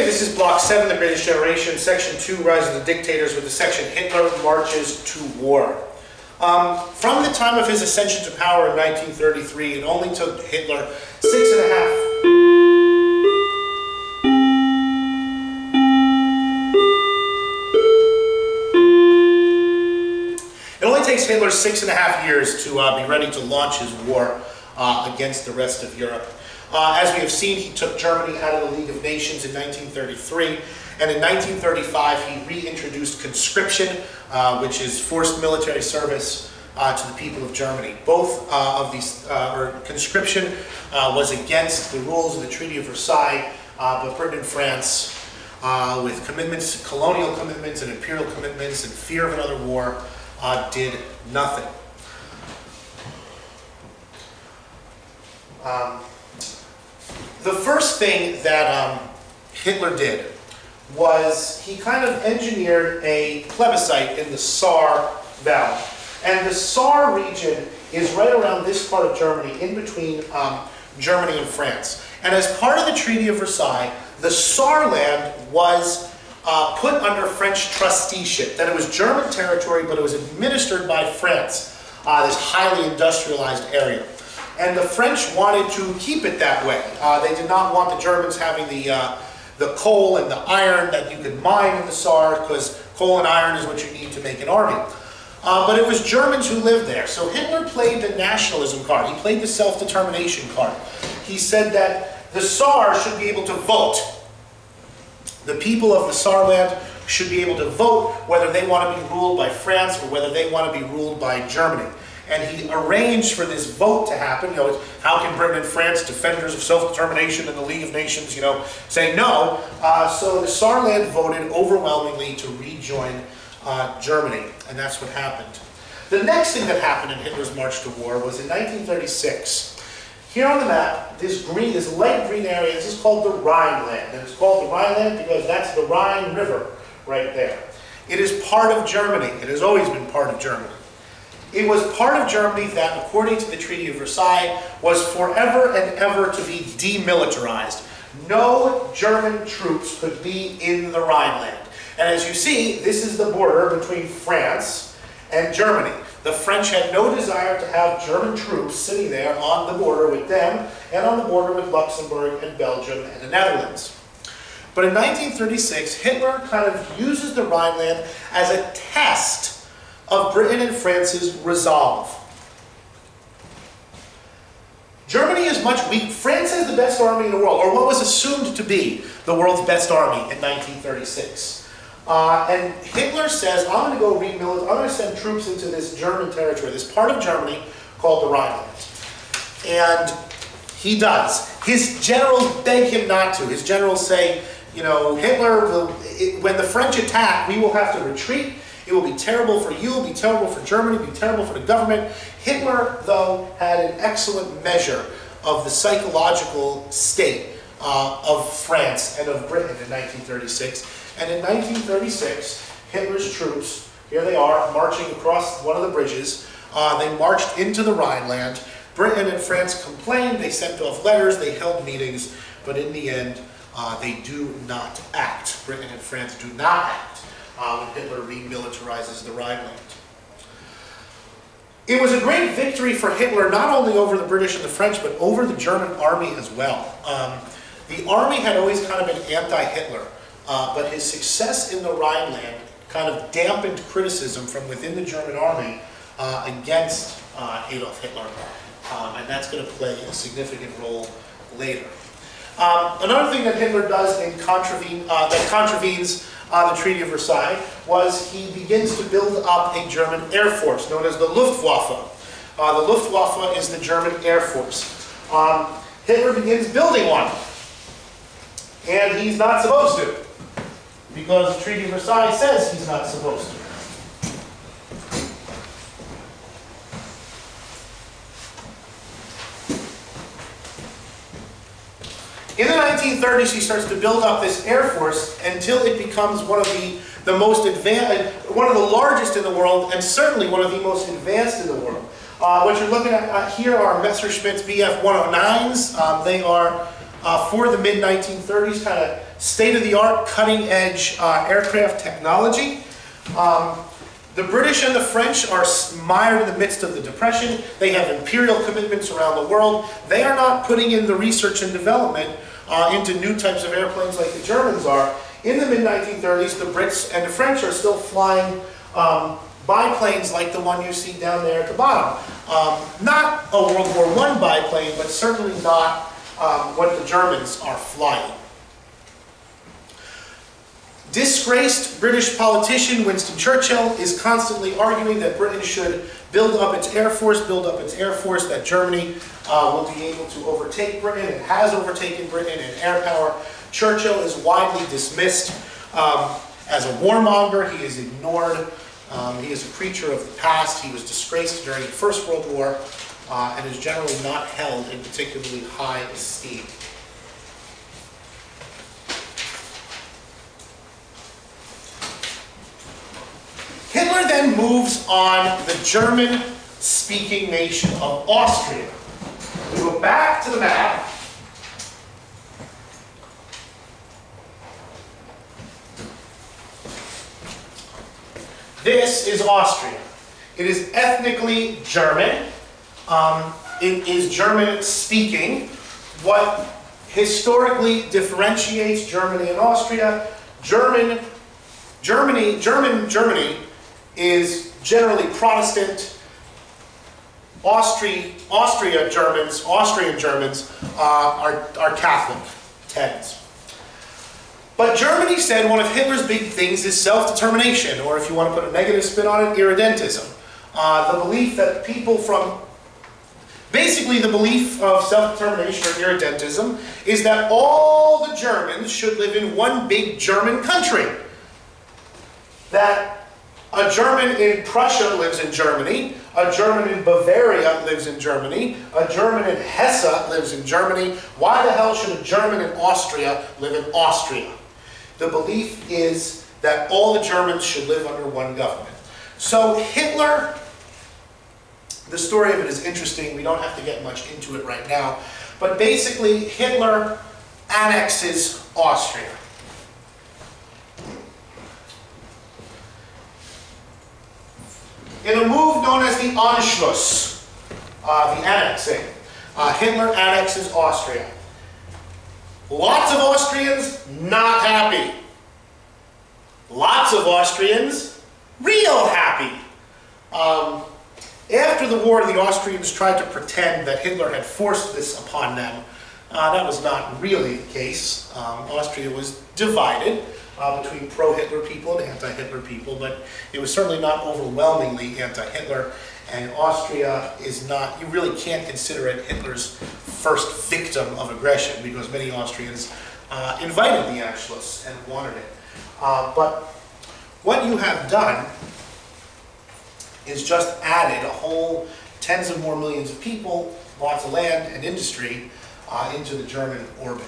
Okay, this is Block 7, The Greatest Generation, Section 2, Rise of the Dictators, with the section Hitler Marches to War. From the time of his ascension to power in 1933, it only took Hitler 6.5 years to be ready to launch his war against the rest of Europe. As we have seen, he took Germany out of the League of Nations in 1933, and in 1935 he reintroduced conscription, which is forced military service to the people of Germany. Both of these, conscription was against the rules of the Treaty of Versailles, but Britain and France, with commitments, colonial commitments and imperial commitments and fear of another war, did nothing. The first thing that Hitler did was he kind of engineered a plebiscite in the Saar Valley. And the Saar region is right around this part of Germany, in between Germany and France. And as part of the Treaty of Versailles, the Saarland was put under French trusteeship. That it was German territory, but it was administered by France, this highly industrialized area. And the French wanted to keep it that way. They did not want the Germans having the coal and the iron that you could mine in the Saar, because coal and iron is what you need to make an army. But it was Germans who lived there. So Hitler played the nationalism card. He played the self-determination card. He said that the Saar should be able to vote. The people of the Saarland should be able to vote whether they want to be ruled by France or whether they want to be ruled by Germany. And he arranged for this vote to happen. You know, how can Britain and France, defenders of self-determination in the League of Nations, you know, say no? So the Saarland voted overwhelmingly to rejoin Germany, and that's what happened. The next thing that happened in Hitler's march to war was in 1936. Here on the map, this light green area, this is called the Rhineland. And it's called the Rhineland because that's the Rhine River right there. It is part of Germany. It has always been part of Germany. It was part of Germany that, according to the Treaty of Versailles, was forever and ever to be demilitarized. No German troops could be in the Rhineland. And as you see, this is the border between France and Germany. The French had no desire to have German troops sitting there on the border with them and on the border with Luxembourg and Belgium and the Netherlands. But in 1936, Hitler kind of uses the Rhineland as a test of Britain and France's resolve. Germany is much weak. France has the best army in the world, or what was assumed to be the world's best army in 1936. And Hitler says, I'm going to go remilitarize, I'm going to send troops into this German territory, this part of Germany called the Rhineland. And he does. His generals beg him not to. His generals say, you know, Hitler, when the French attack, we will have to retreat. It will be terrible for you, it will be terrible for Germany, it will be terrible for the government. Hitler, though, had an excellent measure of the psychological state of France and of Britain in 1936. And in 1936, Hitler's troops, here they are, marching across one of the bridges. They marched into the Rhineland. Britain and France complained, they sent off letters, they held meetings, but in the end, they do not act. Britain and France do not act when Hitler remilitarizes the Rhineland. It was a great victory for Hitler, not only over the British and the French, but over the German army as well. The army had always kind of been anti-Hitler. But his success in the Rhineland kind of dampened criticism from within the German army against Adolf Hitler. And that's going to play a significant role later. Another thing that Hitler does that contravenes the Treaty of Versailles was he begins to build up a German air force known as the Luftwaffe. The Luftwaffe is the German air force. Hitler begins building one. And he's not supposed to, because the Treaty of Versailles says he's not supposed to. In the 1930s, he starts to build up this air force until it becomes one of the most advanced, one of the largest in the world, and certainly one of the most advanced in the world. What you're looking at here are Messerschmitt's Bf-109s. They are for the mid-1930s, kind of state-of-the-art, cutting-edge aircraft technology. The British and the French are mired in the midst of the Depression. They have imperial commitments around the world. They are not putting in the research and development into new types of airplanes like the Germans are. In the mid-1930s, the Brits and the French are still flying biplanes like the one you see down there at the bottom. Not a World War I biplane, but certainly not what the Germans are flying. Disgraced British politician Winston Churchill is constantly arguing that Britain should build up its air force, that Germany will be able to overtake Britain, and has overtaken Britain in air power. Churchill is widely dismissed as a warmonger. He is ignored. He is a creature of the past. He was disgraced during the First World War and is generally not held in particularly high esteem. Hitler then moves on the German-speaking nation of Austria. We go back to the map. This is Austria. It is ethnically German. It is German-speaking. What historically differentiates Germany and Austria, Germany is generally Protestant. Austrian Germans are Catholic, tens. But Germany said one of Hitler's big things is self-determination, or if you want to put a negative spin on it, irredentism. The belief that people from, basically the belief of self-determination or irredentism is that all the Germans should live in one big German country. That a German in Prussia lives in Germany, a German in Bavaria lives in Germany, a German in Hesse lives in Germany. Why the hell should a German in Austria live in Austria? The belief is that all the Germans should live under one government. So Hitler, the story of it is interesting. We don't have to get much into it right now. But basically, Hitler annexes Austria. In a move known as the Anschluss, the annexing, Hitler annexes Austria. Lots of Austrians not happy. Lots of Austrians real happy. After the war, the Austrians tried to pretend that Hitler had forced this upon them. That was not really the case. Austria was divided between pro-Hitler people and anti-Hitler people, but it was certainly not overwhelmingly anti-Hitler, and Austria is not, you really can't consider it Hitler's first victim of aggression, because many Austrians invited the Anschluss and wanted it. But what you have done is just added a whole tens of more millions of people, lots of land and industry into the German orbit.